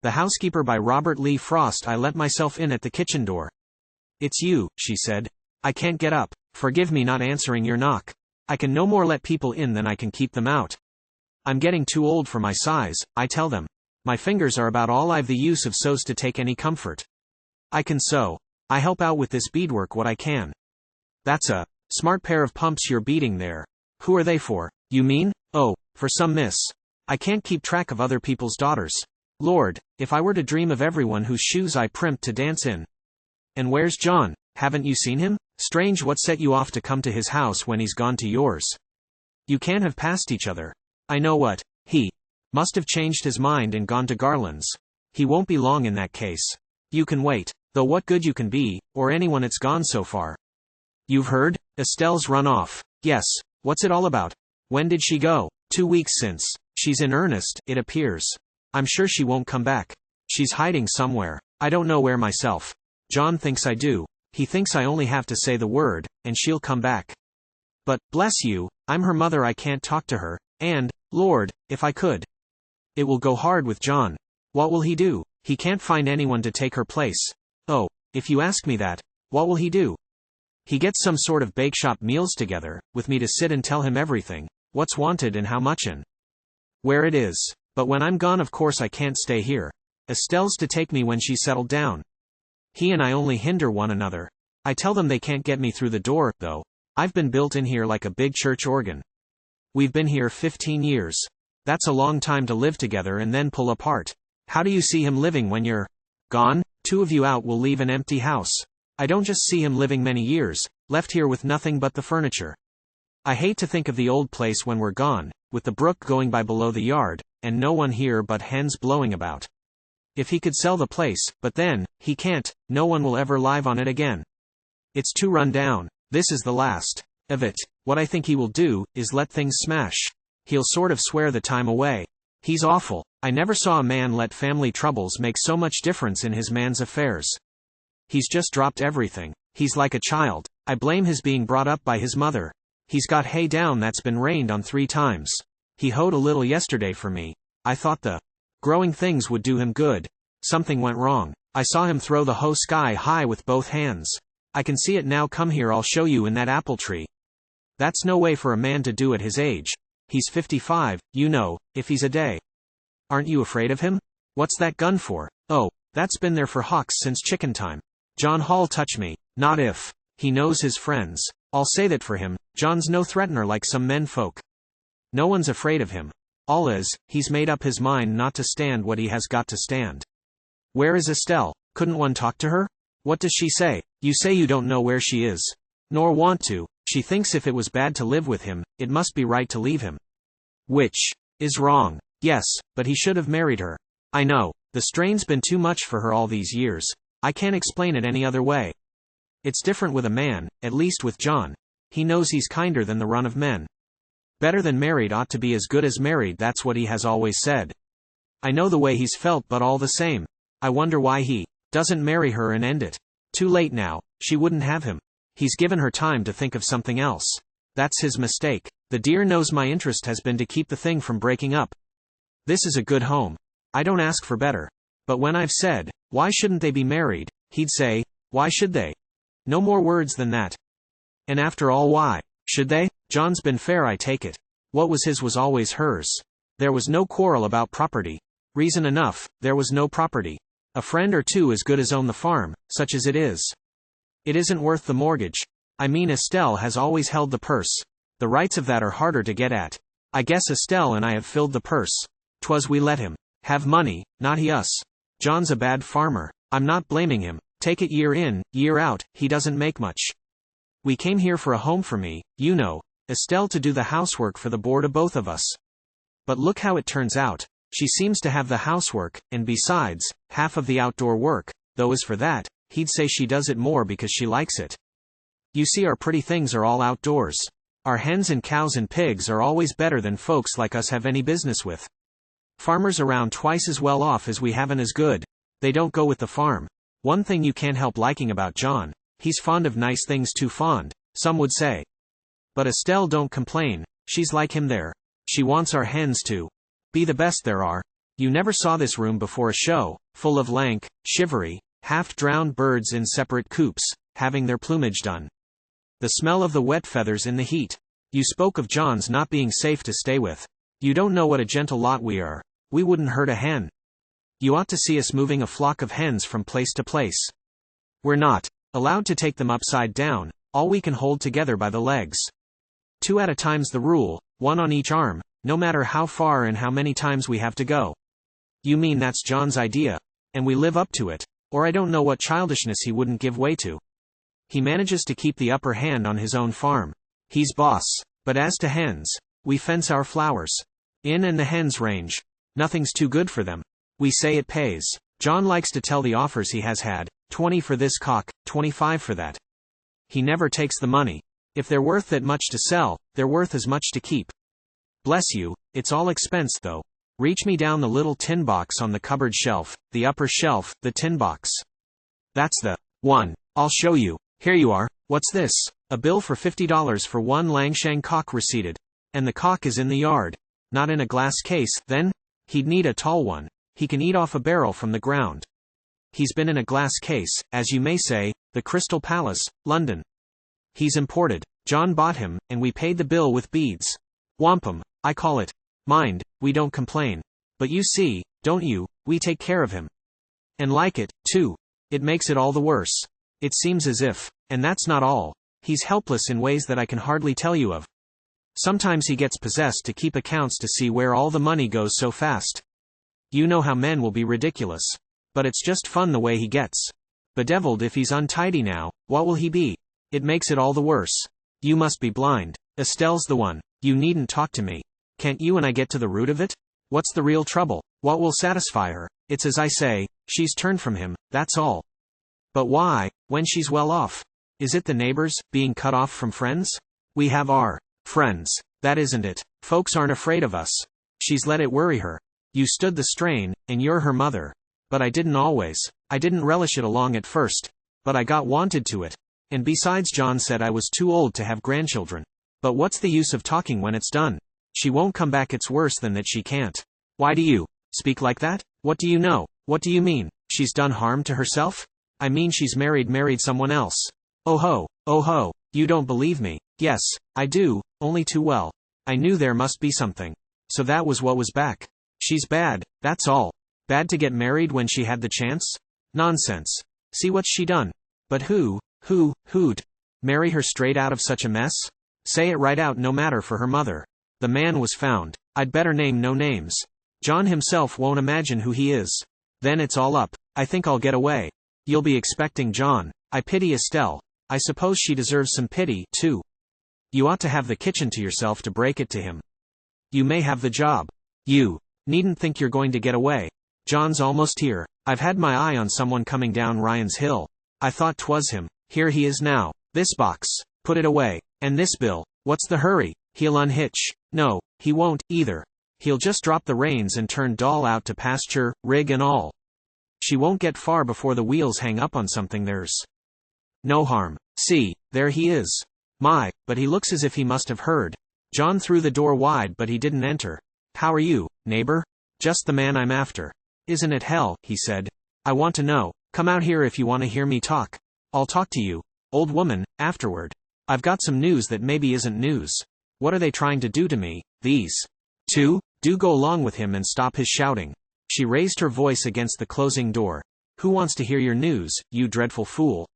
The Housekeeper by Robert Lee Frost. I let myself in at the kitchen door. It's you, she said. I can't get up. Forgive me not answering your knock. I can no more let people in than I can keep them out. I'm getting too old for my size, I tell them. My fingers are about all I've the use of so's to take any comfort. I can sew. I help out with this beadwork what I can. That's a smart pair of pumps you're beading there. Who are they for? You mean? Oh, for some miss. I can't keep track of other people's daughters. Lord, if I were to dream of everyone whose shoes I primped to dance in. And where's John? Haven't you seen him? Strange what set you off to come to his house when he's gone to yours. You can't have passed each other. I know what. He must have changed his mind and gone to Garlands. He won't be long in that case. You can wait. Though what good you can be, or anyone it's gone so far. You've heard? Estelle's run off. Yes. What's it all about? When did she go? 2 weeks since. She's in earnest, it appears. I'm sure she won't come back. She's hiding somewhere. I don't know where myself. John thinks I do. He thinks I only have to say the word, and she'll come back. But, bless you, I'm her mother. I can't talk to her, and, Lord, if I could. It will go hard with John. What will he do? He can't find anyone to take her place. Oh, if you ask me that, what will he do? He gets some sort of bakeshop meals together, with me to sit and tell him everything, what's wanted and how much and where it is. But when I'm gone of course I can't stay here. Estelle's to take me when she's settled down. He and I only hinder one another. I tell them they can't get me through the door, though. I've been built in here like a big church organ. We've been here 15 years. That's a long time to live together and then pull apart. How do you see him living when you're gone? 2 of you out will leave an empty house. I don't just see him living many years, left here with nothing but the furniture. I hate to think of the old place when we're gone, with the brook going by below the yard, and no one here but hens blowing about. If he could sell the place, but then, he can't, no one will ever live on it again. It's too run down. This is the last of it. What I think he will do, is let things smash. He'll sort of swear the time away. He's awful. I never saw a man let family troubles make so much difference in his man's affairs. He's just dropped everything. He's like a child. I blame his being brought up by his mother. He's got hay down that's been rained on 3 times. He hoed a little yesterday for me. I thought the growing things would do him good. Something went wrong. I saw him throw the hoe sky high with both hands. I can see it now. Come here, I'll show you in that apple tree. That's no way for a man to do at his age. He's 55, you know, if he's a day. Aren't you afraid of him? What's that gun for? Oh, that's been there for hawks since chicken time. John Hall touch me. Not if. He knows his friends. I'll say that for him. John's no threatener like some men folk. No one's afraid of him. All is, he's made up his mind not to stand what he has got to stand. Where is Estelle? Couldn't one talk to her? What does she say? You say you don't know where she is. Nor want to. She thinks if it was bad to live with him, it must be right to leave him. Which is wrong. Yes, but he should have married her. I know. The strain's been too much for her all these years. I can't explain it any other way. It's different with a man, at least with John. He knows he's kinder than the run of men. Better than married ought to be as good as married, that's what he has always said. I know the way he's felt, but all the same. I wonder why he doesn't marry her and end it. Too late now, she wouldn't have him. He's given her time to think of something else. That's his mistake. The dear knows my interest has been to keep the thing from breaking up. This is a good home. I don't ask for better. But when I've said, why shouldn't they be married, he'd say, why should they? No more words than that. And after all, why should they? John's been fair, I take it. What was his was always hers. There was no quarrel about property. Reason enough, there was no property. A friend or two as good as own the farm, such as it is. It isn't worth the mortgage. I mean, Estelle has always held the purse. The rights of that are harder to get at. I guess Estelle and I have filled the purse. 'Twas we let him have money, not he us. John's a bad farmer. I'm not blaming him. Take it year in, year out, he doesn't make much. We came here for a home for me, you know, Estelle to do the housework for the board of both of us. But look how it turns out. She seems to have the housework, and besides, half of the outdoor work, though as for that, he'd say she does it more because she likes it. You see, our pretty things are all outdoors. Our hens and cows and pigs are always better than folks like us have any business with. Farmers around twice as well off as we haven't as good. They don't go with the farm. One thing you can't help liking about John, he's fond of nice things, too fond, some would say. But Estelle don't complain. She's like him there. She wants our hens to be the best there are. You never saw this room before a show, full of lank, shivery, half-drowned birds in separate coops, having their plumage done. The smell of the wet feathers in the heat. You spoke of John's not being safe to stay with. You don't know what a gentle lot we are. We wouldn't hurt a hen. You ought to see us moving a flock of hens from place to place. We're not allowed to take them upside down, all we can hold together by the legs. 2 at a time's the rule, 1 on each arm, no matter how far and how many times we have to go. You mean that's John's idea, and we live up to it, or I don't know what childishness he wouldn't give way to. He manages to keep the upper hand on his own farm. He's boss, but as to hens, we fence our flowers in and the hens range. Nothing's too good for them. We say it pays. John likes to tell the offers he has had, 20 for this cock, 25 for that. He never takes the money. If they're worth that much to sell, they're worth as much to keep. Bless you, it's all expense though. Reach me down the little tin box on the cupboard shelf, the upper shelf, the tin box. That's the one. I'll show you. Here you are. What's this? A bill for $50 for 1 Langshan cock receipted. And the cock is in the yard. Not in a glass case, then? He'd need a tall one. He can eat off a barrel from the ground. He's been in a glass case, as you may say, the Crystal Palace, London. He's imported. John bought him, and we paid the bill with beads. Wampum, I call it. Mind, we don't complain. But you see, don't you, we take care of him. And like it, too. It makes it all the worse. It seems as if, and that's not all, he's helpless in ways that I can hardly tell you of. Sometimes he gets possessed to keep accounts to see where all the money goes so fast. You know how men will be ridiculous. But it's just fun the way he gets. Bedeviled if he's untidy now, what will he be? It makes it all the worse. You must be blind. Estelle's the one. You needn't talk to me. Can't you and I get to the root of it? What's the real trouble? What will satisfy her? It's as I say, she's turned from him, that's all. But why, when she's well off? Is it the neighbors, being cut off from friends? We have our friends. That isn't it. Folks aren't afraid of us. She's let it worry her. You stood the strain, and you're her mother. But I didn't always. I didn't relish it along at first. But I got wanted to it. And besides, John said I was too old to have grandchildren. But what's the use of talking when it's done? She won't come back. It's worse than that she can't. Why do you speak like that? What do you know? What do you mean? She's done harm to herself? I mean she's married someone else. Oh ho, you don't believe me. Yes, I do, only too well. I knew there must be something. So that was what was back. She's bad, that's all. Bad to get married when she had the chance? Nonsense. See what's she done? But who'd marry her straight out of such a mess? Say it right out, no matter for her mother. The man was found. I'd better name no names. John himself won't imagine who he is. Then it's all up. I think I'll get away. You'll be expecting John. I pity Estelle. I suppose she deserves some pity, too. You ought to have the kitchen to yourself to break it to him. You may have the job. You needn't think you're going to get away. John's almost here. I've had my eye on someone coming down Ryan's Hill. I thought 'twas him. Here he is now. This box. Put it away. And this bill. What's the hurry? He'll unhitch. No, he won't, either. He'll just drop the reins and turn Doll out to pasture, rig and all. She won't get far before the wheels hang up on something. There's no harm. See, there he is. My, but he looks as if he must have heard. John threw the door wide, but he didn't enter. How are you, neighbor? Just the man I'm after. Isn't it hell? He said. I want to know. Come out here if you want to hear me talk. I'll talk to you, old woman, afterward. I've got some news that maybe isn't news. What are they trying to do to me, these two? Do go along with him and stop his shouting. She raised her voice against the closing door. Who wants to hear your news, you dreadful fool?